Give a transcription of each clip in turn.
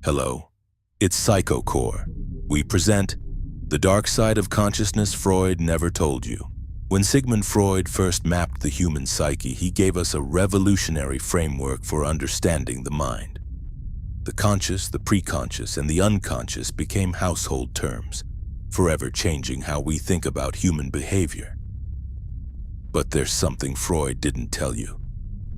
Hello, it's Psychocore. We present The Dark Side of Consciousness Freud Never Told You. When Sigmund Freud first mapped the human psyche, he gave us a revolutionary framework for understanding the mind. The conscious, the preconscious, and the unconscious became household terms, forever changing how we think about human behavior. But there's something Freud didn't tell you.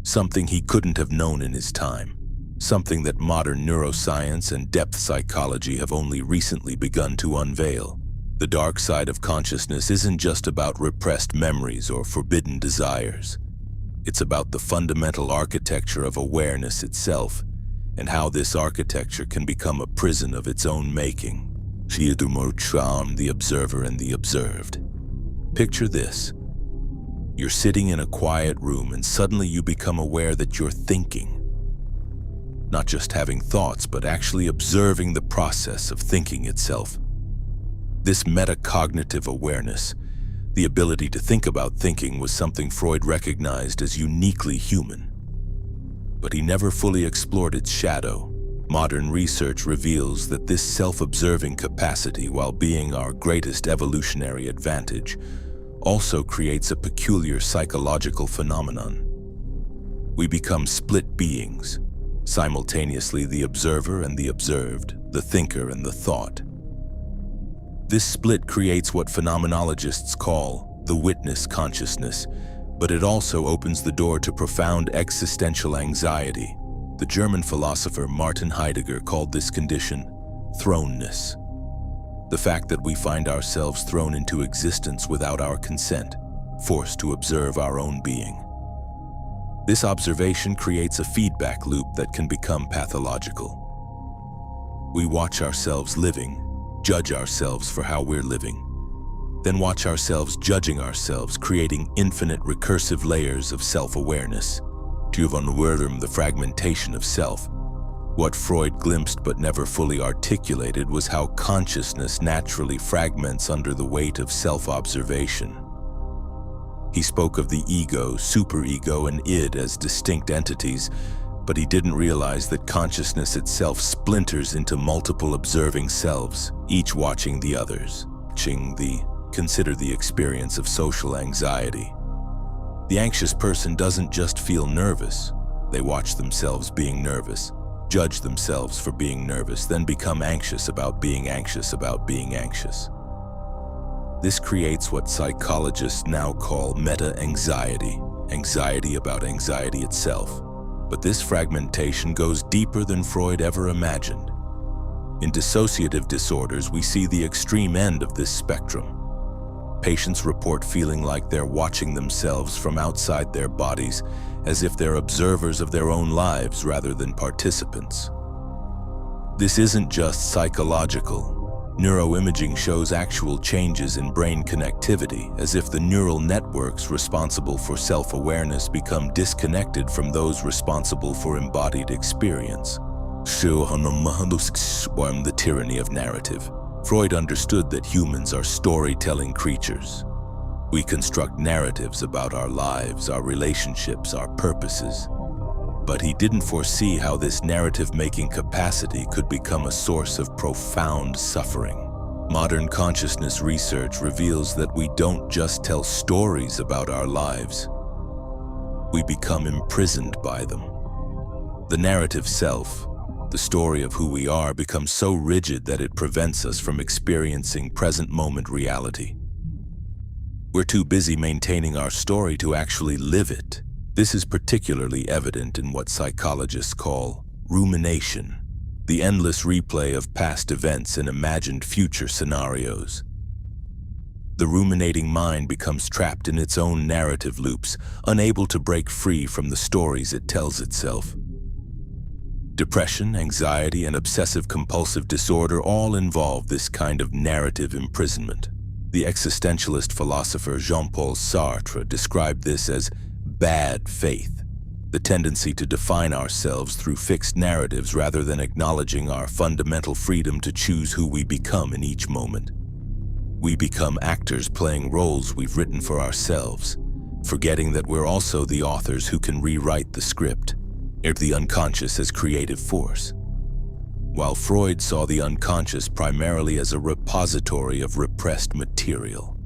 Something he couldn't have known in his time. Something that modern neuroscience and depth psychology have only recently begun to unveil. The dark side of consciousness isn't just about repressed memories or forbidden desires. It's about the fundamental architecture of awareness itself, and how this architecture can become a prison of its own making. The observer and the observed. Picture this. You're sitting in a quiet room and suddenly you become aware that you're thinking. Not just having thoughts, but actually observing the process of thinking itself. This metacognitive awareness, the ability to think about thinking, was something Freud recognized as uniquely human. But he never fully explored its shadow. Modern research reveals that this self-observing capacity, while being our greatest evolutionary advantage, also creates a peculiar psychological phenomenon. We become split beings, simultaneously the observer and the observed, the thinker and the thought. This split creates what phenomenologists call the witness consciousness, but it also opens the door to profound existential anxiety. The German philosopher Martin Heidegger called this condition thrownness. The fact that we find ourselves thrown into existence without our consent, forced to observe our own being. This observation creates a feedback loop that can become pathological. We watch ourselves living, judge ourselves for how we're living, then watch ourselves judging ourselves, creating infinite recursive layers of self-awareness. The fragmentation of self. What Freud glimpsed but never fully articulated was how consciousness naturally fragments under the weight of self-observation. He spoke of the ego, superego, and id as distinct entities, but he didn't realize that consciousness itself splinters into multiple observing selves, each watching the others. Consider the experience of social anxiety. The anxious person doesn't just feel nervous. They watch themselves being nervous, judge themselves for being nervous, then become anxious about being anxious about being anxious. This creates what psychologists now call meta-anxiety, anxiety about anxiety itself. But this fragmentation goes deeper than Freud ever imagined. In dissociative disorders, we see the extreme end of this spectrum. Patients report feeling like they're watching themselves from outside their bodies, as if they're observers of their own lives rather than participants. This isn't just psychological. Neuroimaging shows actual changes in brain connectivity, as if the neural networks responsible for self-awareness become disconnected from those responsible for embodied experience. The tyranny of narrative. Freud understood that humans are storytelling creatures. We construct narratives about our lives, our relationships, our purposes. But he didn't foresee how this narrative-making capacity could become a source of profound suffering. Modern consciousness research reveals that we don't just tell stories about our lives. We become imprisoned by them. The narrative self, the story of who we are, becomes so rigid that it prevents us from experiencing present-moment reality. We're too busy maintaining our story to actually live it. This is particularly evident in what psychologists call rumination, the endless replay of past events and imagined future scenarios. The ruminating mind becomes trapped in its own narrative loops, unable to break free from the stories it tells itself. Depression, anxiety, and obsessive-compulsive disorder all involve this kind of narrative imprisonment. The existentialist philosopher Jean-Paul Sartre described this as bad faith, the tendency to define ourselves through fixed narratives rather than acknowledging our fundamental freedom to choose who we become in each moment. We become actors playing roles we've written for ourselves, forgetting that we're also the authors who can rewrite the script, the unconscious as creative force. while Freud saw the unconscious primarily as a repository of repressed material.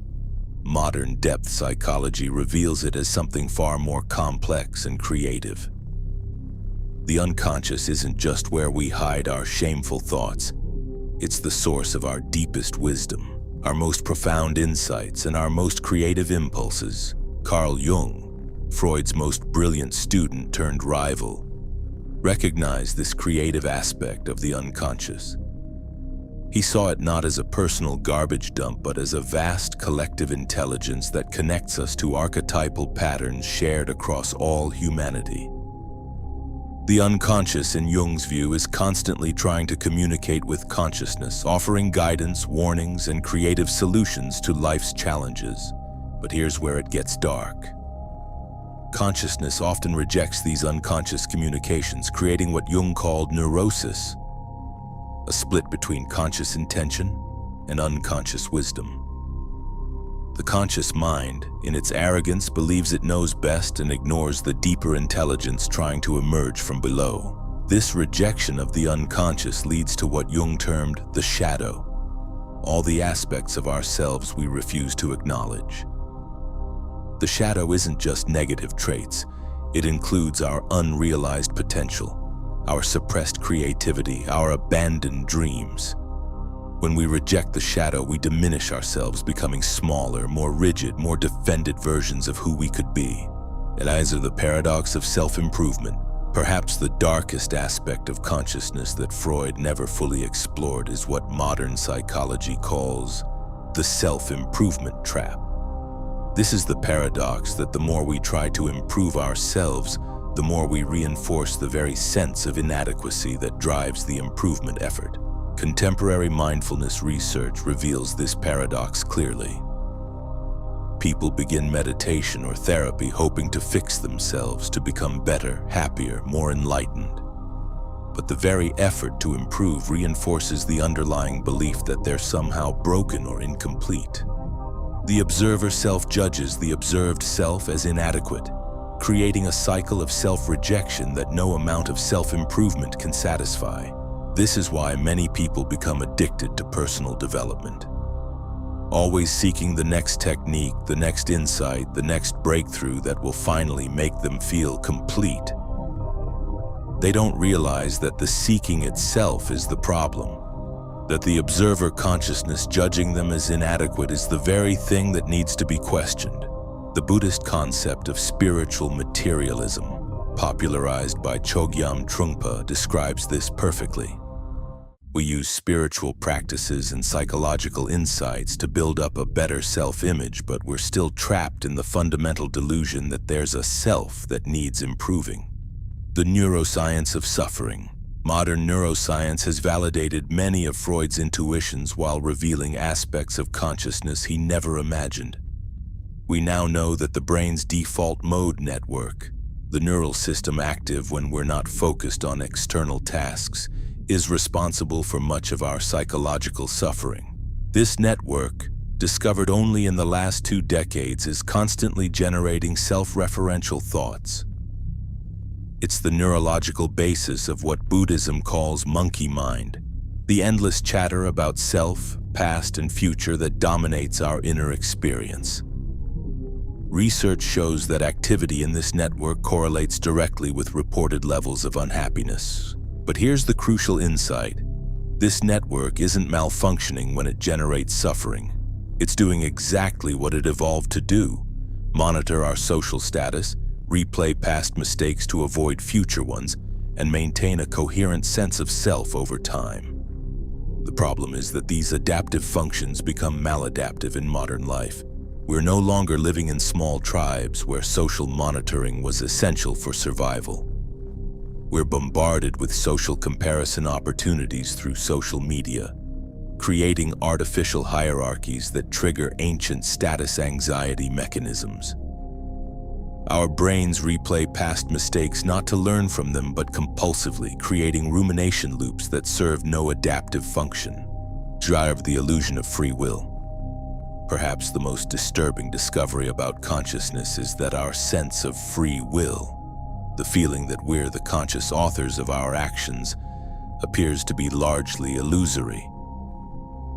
Modern depth psychology reveals it as something far more complex and creative. The unconscious isn't just where we hide our shameful thoughts. It's the source of our deepest wisdom, our most profound insights, and our most creative impulses. Carl Jung, Freud's most brilliant student turned rival, recognized this creative aspect of the unconscious. He saw it not as a personal garbage dump, but as a vast collective intelligence that connects us to archetypal patterns shared across all humanity. The unconscious, in Jung's view, is constantly trying to communicate with consciousness, offering guidance, warnings, and creative solutions to life's challenges. But here's where it gets dark. Consciousness often rejects these unconscious communications, creating what Jung called neurosis, a split between conscious intention and unconscious wisdom. The conscious mind, in its arrogance, believes it knows best and ignores the deeper intelligence trying to emerge from below. This rejection of the unconscious leads to what Jung termed the shadow, all the aspects of ourselves we refuse to acknowledge. The shadow isn't just negative traits. It includes our unrealized potential, our suppressed creativity, our abandoned dreams. When we reject the shadow, we diminish ourselves, becoming smaller, more rigid, more defended versions of who we could be. It is the paradox of self-improvement. Perhaps the darkest aspect of consciousness that Freud never fully explored is what modern psychology calls the self-improvement trap. This is the paradox that the more we try to improve ourselves, the more we reinforce the very sense of inadequacy that drives the improvement effort. Contemporary mindfulness research reveals this paradox clearly. People begin meditation or therapy hoping to fix themselves, to become better, happier, more enlightened. But the very effort to improve reinforces the underlying belief that they're somehow broken or incomplete. The observer self-judges the observed self as inadequate, creating a cycle of self-rejection that no amount of self-improvement can satisfy. This is why many people become addicted to personal development, always seeking the next technique, the next insight, the next breakthrough that will finally make them feel complete. They don't realize that the seeking itself is the problem, that the observer consciousness judging them as inadequate is the very thing that needs to be questioned. The Buddhist concept of spiritual materialism, popularized by Chögyam Trungpa, describes this perfectly. We use spiritual practices and psychological insights to build up a better self-image, but we're still trapped in the fundamental delusion that there's a self that needs improving. The neuroscience of suffering. Modern neuroscience has validated many of Freud's intuitions while revealing aspects of consciousness he never imagined. We now know that the brain's default mode network, the neural system active when we're not focused on external tasks, is responsible for much of our psychological suffering. This network, discovered only in the last 2 decades, is constantly generating self-referential thoughts. It's the neurological basis of what Buddhism calls monkey mind, the endless chatter about self, past, and future that dominates our inner experience. Research shows that activity in this network correlates directly with reported levels of unhappiness. But here's the crucial insight. This network isn't malfunctioning when it generates suffering. It's doing exactly what it evolved to do: monitor our social status, replay past mistakes to avoid future ones, and maintain a coherent sense of self over time. The problem is that these adaptive functions become maladaptive in modern life. We're no longer living in small tribes where social monitoring was essential for survival. We're bombarded with social comparison opportunities through social media, creating artificial hierarchies that trigger ancient status anxiety mechanisms. Our brains replay past mistakes not to learn from them, but compulsively, creating rumination loops that serve no adaptive function. Drive the illusion of free will. Perhaps the most disturbing discovery about consciousness is that our sense of free will, the feeling that we're the conscious authors of our actions, appears to be largely illusory.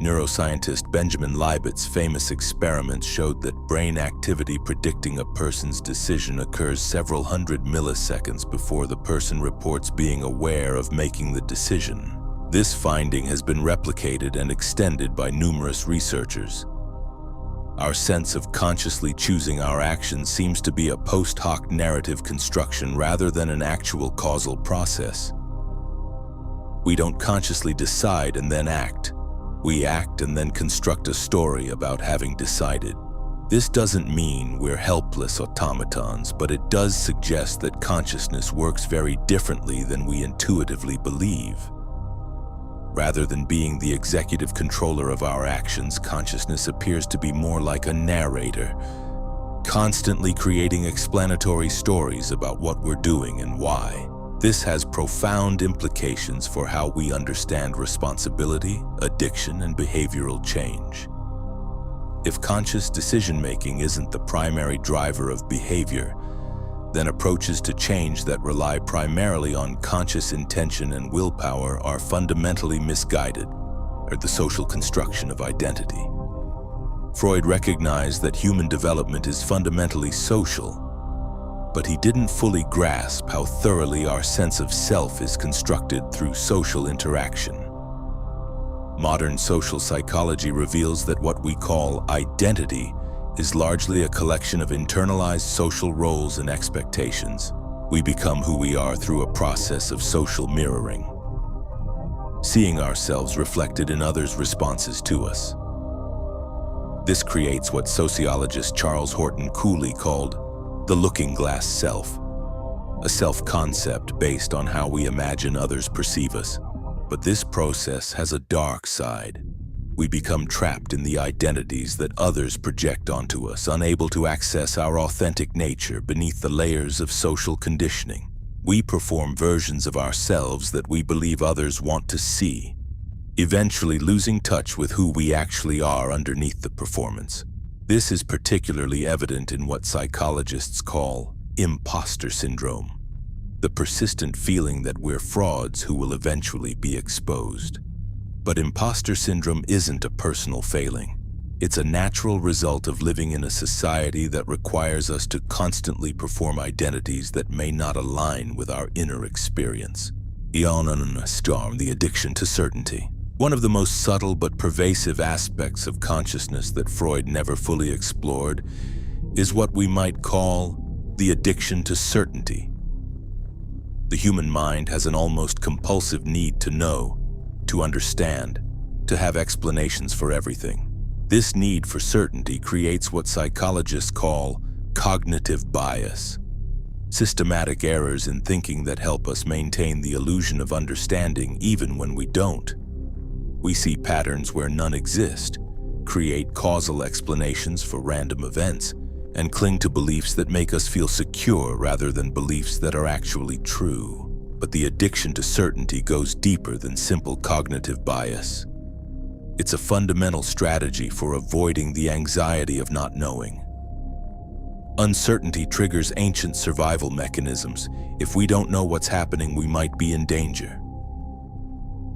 Neuroscientist Benjamin Liebig's famous experiments showed that brain activity predicting a person's decision occurs several hundred milliseconds before the person reports being aware of making the decision. This finding has been replicated and extended by numerous researchers. Our sense of consciously choosing our actions seems to be a post hoc narrative construction rather than an actual causal process. We don't consciously decide and then act. We act and then construct a story about having decided. This doesn't mean we're helpless automatons, but it does suggest that consciousness works very differently than we intuitively believe. Rather than being the executive controller of our actions, consciousness appears to be more like a narrator, constantly creating explanatory stories about what we're doing and why. This has profound implications for how we understand responsibility, addiction, and behavioral change. If conscious decision-making isn't the primary driver of behavior, then approaches to change that rely primarily on conscious intention and willpower are fundamentally misguided, or the social construction of identity. Freud recognized that human development is fundamentally social, but he didn't fully grasp how thoroughly our sense of self is constructed through social interaction. Modern social psychology reveals that what we call identity is largely a collection of internalized social roles and expectations. We become who we are through a process of social mirroring, seeing ourselves reflected in others' responses to us. This creates what sociologist Charles Horton Cooley called the looking glass self, a self-concept based on how we imagine others perceive us. But this process has a dark side. We become trapped in the identities that others project onto us, unable to access our authentic nature beneath the layers of social conditioning. We perform versions of ourselves that we believe others want to see, eventually losing touch with who we actually are underneath the performance. This is particularly evident in what psychologists call imposter syndrome, the persistent feeling that we're frauds who will eventually be exposed. But imposter syndrome isn't a personal failing. It's a natural result of living in a society that requires us to constantly perform identities that may not align with our inner experience. The addiction to certainty. One of the most subtle but pervasive aspects of consciousness that Freud never fully explored is what we might call the addiction to certainty. The human mind has an almost compulsive need to know, to understand, to have explanations for everything. This need for certainty creates what psychologists call cognitive bias, systematic errors in thinking that help us maintain the illusion of understanding even when we don't. We see patterns where none exist, create causal explanations for random events, and cling to beliefs that make us feel secure rather than beliefs that are actually true. But the addiction to certainty goes deeper than simple cognitive bias. It's a fundamental strategy for avoiding the anxiety of not knowing. Uncertainty triggers ancient survival mechanisms. If we don't know what's happening, we might be in danger.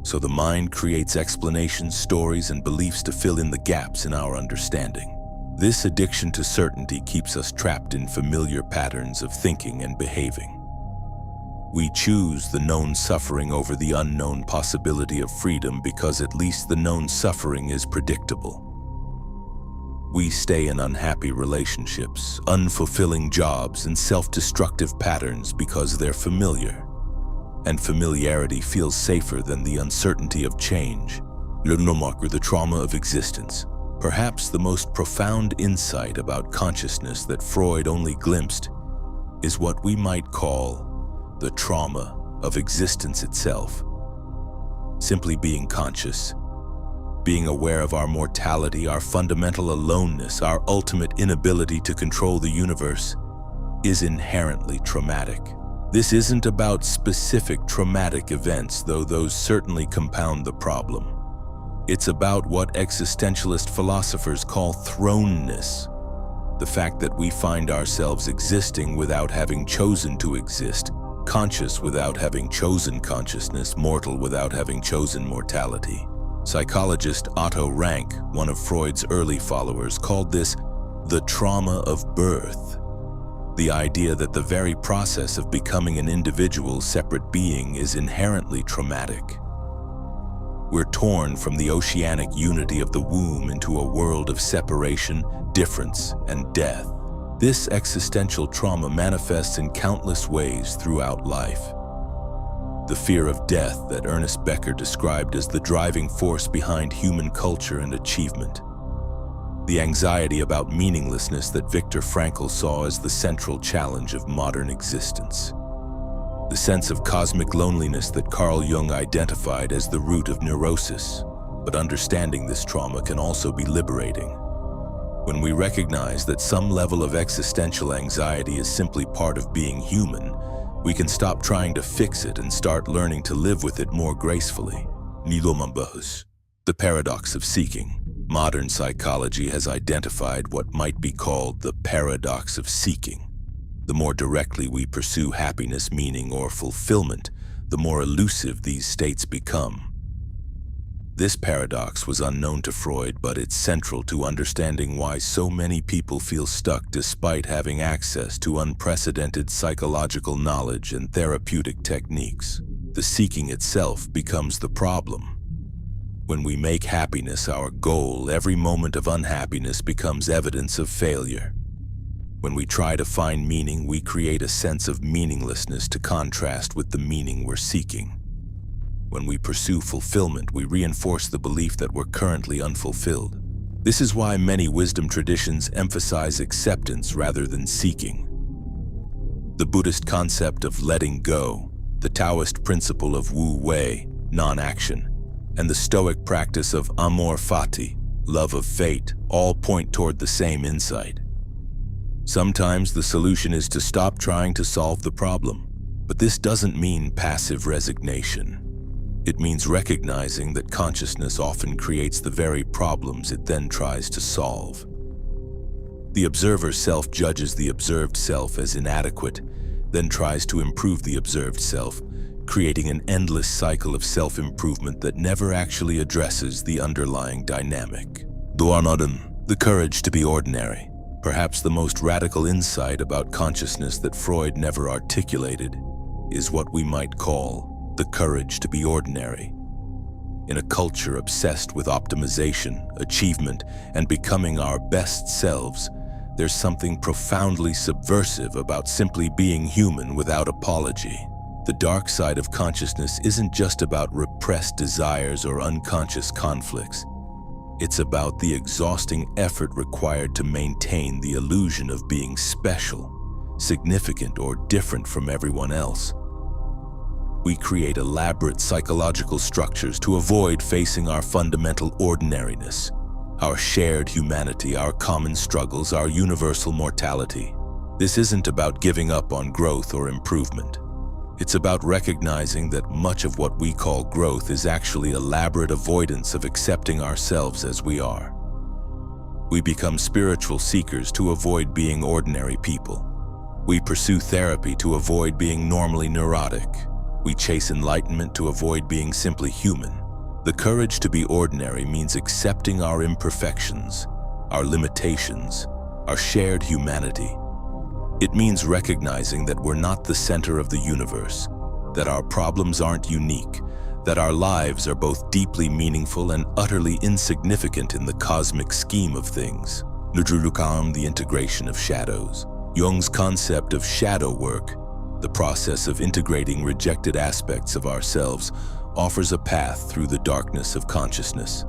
So the mind creates explanations, stories, and beliefs to fill in the gaps in our understanding. This addiction to certainty keeps us trapped in familiar patterns of thinking and behaving. We choose the known suffering over the unknown possibility of freedom because at least the known suffering is predictable. We stay in unhappy relationships, unfulfilling jobs, and self-destructive patterns because they're familiar. And familiarity feels safer than the uncertainty of change. The trauma of existence. Perhaps the most profound insight about consciousness that Freud only glimpsed is what we might call the trauma of existence itself. Simply being conscious, being aware of our mortality, our fundamental aloneness, our ultimate inability to control the universe, is inherently traumatic. This isn't about specific traumatic events, though those certainly compound the problem. It's about what existentialist philosophers call thrownness, the fact that we find ourselves existing without having chosen to exist, conscious without having chosen consciousness, mortal without having chosen mortality. Psychologist Otto Rank, one of Freud's early followers, called this the trauma of birth. The idea that the very process of becoming an individual, separate being is inherently traumatic. We're torn from the oceanic unity of the womb into a world of separation, difference, and death. This existential trauma manifests in countless ways throughout life. The fear of death that Ernest Becker described as the driving force behind human culture and achievement. The anxiety about meaninglessness that Viktor Frankl saw as the central challenge of modern existence. The sense of cosmic loneliness that Carl Jung identified as the root of neurosis. But understanding this trauma can also be liberating. When we recognize that some level of existential anxiety is simply part of being human, we can stop trying to fix it and start learning to live with it more gracefully. The paradox of seeking. Modern psychology has identified what might be called the paradox of seeking. The more directly we pursue happiness, meaning, or fulfillment, the more elusive these states become. This paradox was unknown to Freud, but it's central to understanding why so many people feel stuck despite having access to unprecedented psychological knowledge and therapeutic techniques. The seeking itself becomes the problem. When we make happiness our goal, every moment of unhappiness becomes evidence of failure. When we try to find meaning, we create a sense of meaninglessness to contrast with the meaning we're seeking. When we pursue fulfillment, we reinforce the belief that we're currently unfulfilled. This is why many wisdom traditions emphasize acceptance rather than seeking. The Buddhist concept of letting go, the Taoist principle of Wu Wei, non-action, and the Stoic practice of amor fati, love of fate, all point toward the same insight. Sometimes the solution is to stop trying to solve the problem, but this doesn't mean passive resignation. It means recognizing that consciousness often creates the very problems it then tries to solve. The observer self judges the observed self as inadequate, then tries to improve the observed self, creating an endless cycle of self-improvement that never actually addresses the underlying dynamic. The courage to be ordinary. Perhaps the most radical insight about consciousness that Freud never articulated is what we might call the courage to be ordinary. In a culture obsessed with optimization, achievement, and becoming our best selves, there's something profoundly subversive about simply being human without apology. The dark side of consciousness isn't just about repressed desires or unconscious conflicts. It's about the exhausting effort required to maintain the illusion of being special, significant, or different from everyone else. We create elaborate psychological structures to avoid facing our fundamental ordinariness, our shared humanity, our common struggles, our universal mortality. This isn't about giving up on growth or improvement. It's about recognizing that much of what we call growth is actually elaborate avoidance of accepting ourselves as we are. We become spiritual seekers to avoid being ordinary people. We pursue therapy to avoid being normally neurotic. We chase enlightenment to avoid being simply human. The courage to be ordinary means accepting our imperfections, our limitations, our shared humanity. It means recognizing that we're not the center of the universe, that our problems aren't unique, that our lives are both deeply meaningful and utterly insignificant in the cosmic scheme of things. The integration of shadows. Jung's concept of shadow work, the process of integrating rejected aspects of ourselves, offers a path through the darkness of consciousness.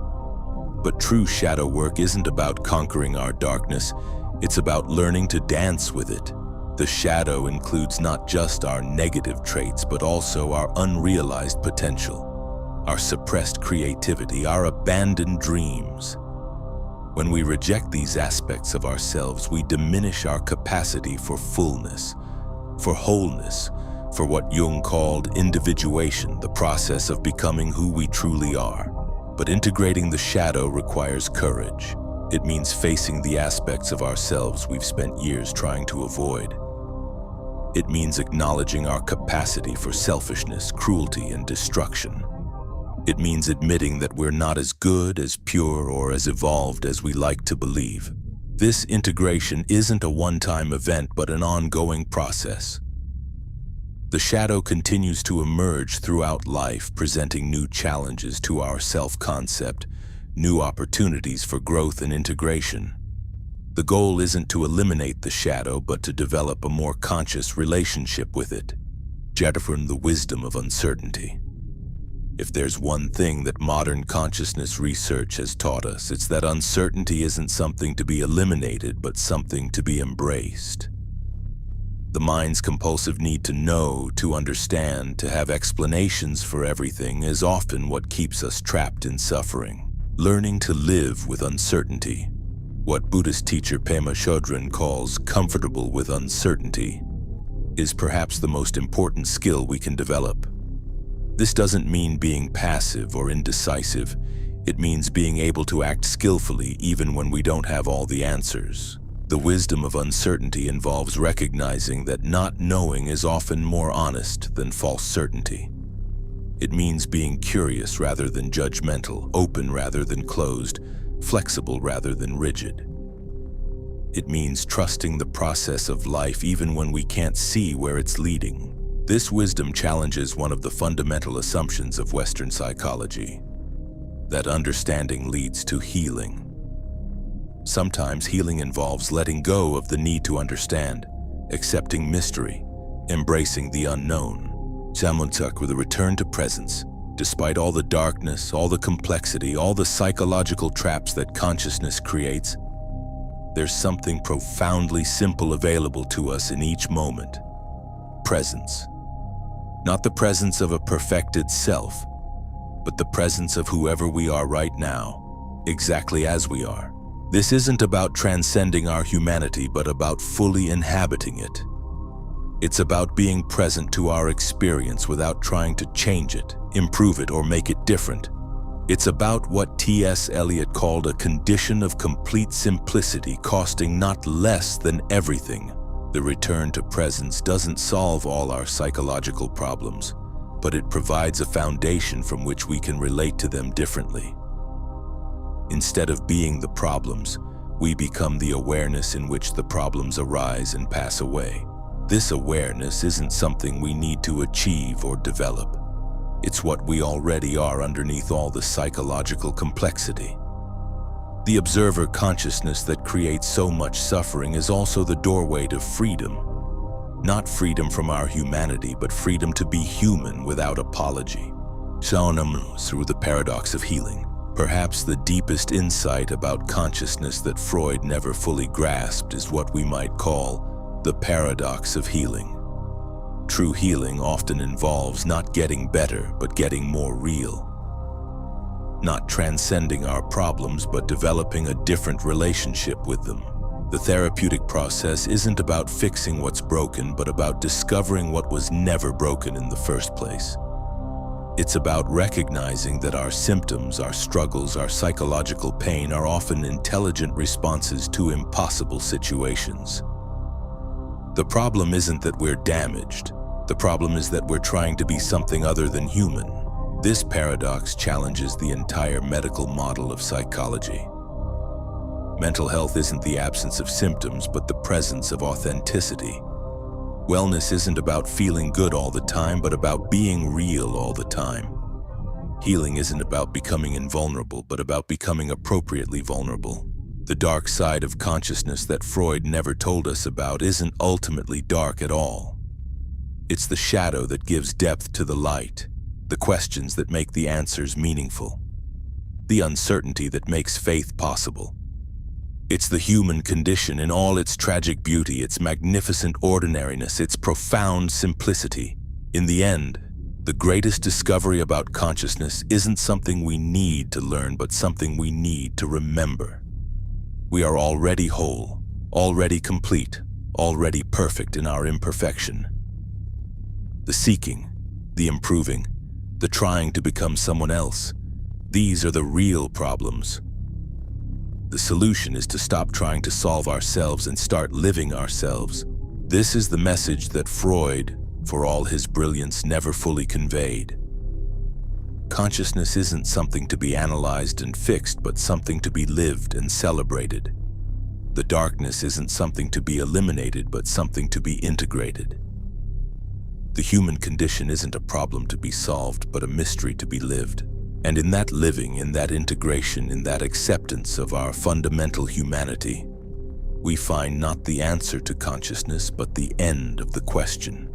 But true shadow work isn't about conquering our darkness, it's about learning to dance with it. The shadow includes not just our negative traits, but also our unrealized potential, our suppressed creativity, our abandoned dreams. When we reject these aspects of ourselves, we diminish our capacity for fullness, for wholeness, for what Jung called individuation, the process of becoming who we truly are. But integrating the shadow requires courage. It means facing the aspects of ourselves we've spent years trying to avoid. It means acknowledging our capacity for selfishness, cruelty, and destruction. It means admitting that we're not as good, as pure, or as evolved as we like to believe. This integration isn't a one-time event, but an ongoing process. The shadow continues to emerge throughout life, presenting new challenges to our self-concept, new opportunities for growth and integration. The goal isn't to eliminate the shadow, but to develop a more conscious relationship with it. From the wisdom of uncertainty. If there's one thing that modern consciousness research has taught us, it's that uncertainty isn't something to be eliminated, but something to be embraced. The mind's compulsive need to know, to understand, to have explanations for everything is often what keeps us trapped in suffering. Learning to live with uncertainty, what Buddhist teacher Pema Chodron calls comfortable with uncertainty, is perhaps the most important skill we can develop. This doesn't mean being passive or indecisive. It means being able to act skillfully even when we don't have all the answers. The wisdom of uncertainty involves recognizing that not knowing is often more honest than false certainty. It means being curious rather than judgmental, open rather than closed, flexible rather than rigid. It means trusting the process of life even when we can't see where it's leading. This wisdom challenges one of the fundamental assumptions of Western psychology, that understanding leads to healing. Sometimes healing involves letting go of the need to understand, accepting mystery, embracing the unknown. Samuntak with a return to presence. Despite all the darkness, all the complexity, all the psychological traps that consciousness creates, there's something profoundly simple available to us in each moment. Presence. Not the presence of a perfected self, but the presence of whoever we are right now, exactly as we are. This isn't about transcending our humanity, but about fully inhabiting it. It's about being present to our experience without trying to change it, improve it, or make it different. It's about what T.S. Eliot called a condition of complete simplicity, costing not less than everything. The return to presence doesn't solve all our psychological problems, but it provides a foundation from which we can relate to them differently. Instead of being the problems, we become the awareness in which the problems arise and pass away. This awareness isn't something we need to achieve or develop. It's what we already are underneath all the psychological complexity. The observer consciousness that creates so much suffering is also the doorway to freedom. Not freedom from our humanity, but freedom to be human without apology. Through the paradox of healing. Perhaps the deepest insight about consciousness that Freud never fully grasped is what we might call the paradox of healing. True healing often involves not getting better, but getting more real. Not transcending our problems, but developing a different relationship with them. The therapeutic process isn't about fixing what's broken, but about discovering what was never broken in the first place. It's about recognizing that our symptoms, our struggles, our psychological pain are often intelligent responses to impossible situations. The problem isn't that we're damaged. The problem is that we're trying to be something other than human. This paradox challenges the entire medical model of psychology. Mental health isn't the absence of symptoms, but the presence of authenticity. Wellness isn't about feeling good all the time, but about being real all the time. Healing isn't about becoming invulnerable, but about becoming appropriately vulnerable. The dark side of consciousness that Freud never told us about isn't ultimately dark at all. It's the shadow that gives depth to the light, the questions that make the answers meaningful, the uncertainty that makes faith possible. It's the human condition in all its tragic beauty, its magnificent ordinariness, its profound simplicity. In the end, the greatest discovery about consciousness isn't something we need to learn, but something we need to remember. We are already whole, already complete, already perfect in our imperfection. The seeking, the improving, the trying to become someone else, these are the real problems. The solution is to stop trying to solve ourselves and start living ourselves. This is the message that Freud, for all his brilliance, never fully conveyed. Consciousness isn't something to be analyzed and fixed, but something to be lived and celebrated. The darkness isn't something to be eliminated, but something to be integrated. The human condition isn't a problem to be solved, but a mystery to be lived. And in that living, in that integration, in that acceptance of our fundamental humanity, we find not the answer to consciousness, but the end of the question.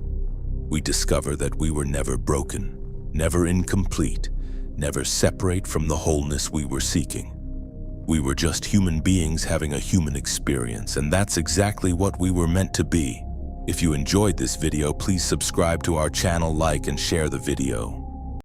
We discover that we were never broken, never incomplete, never separate from the wholeness we were seeking. We were just human beings having a human experience, and that's exactly what we were meant to be. If you enjoyed this video, please subscribe to our channel, like and share the video.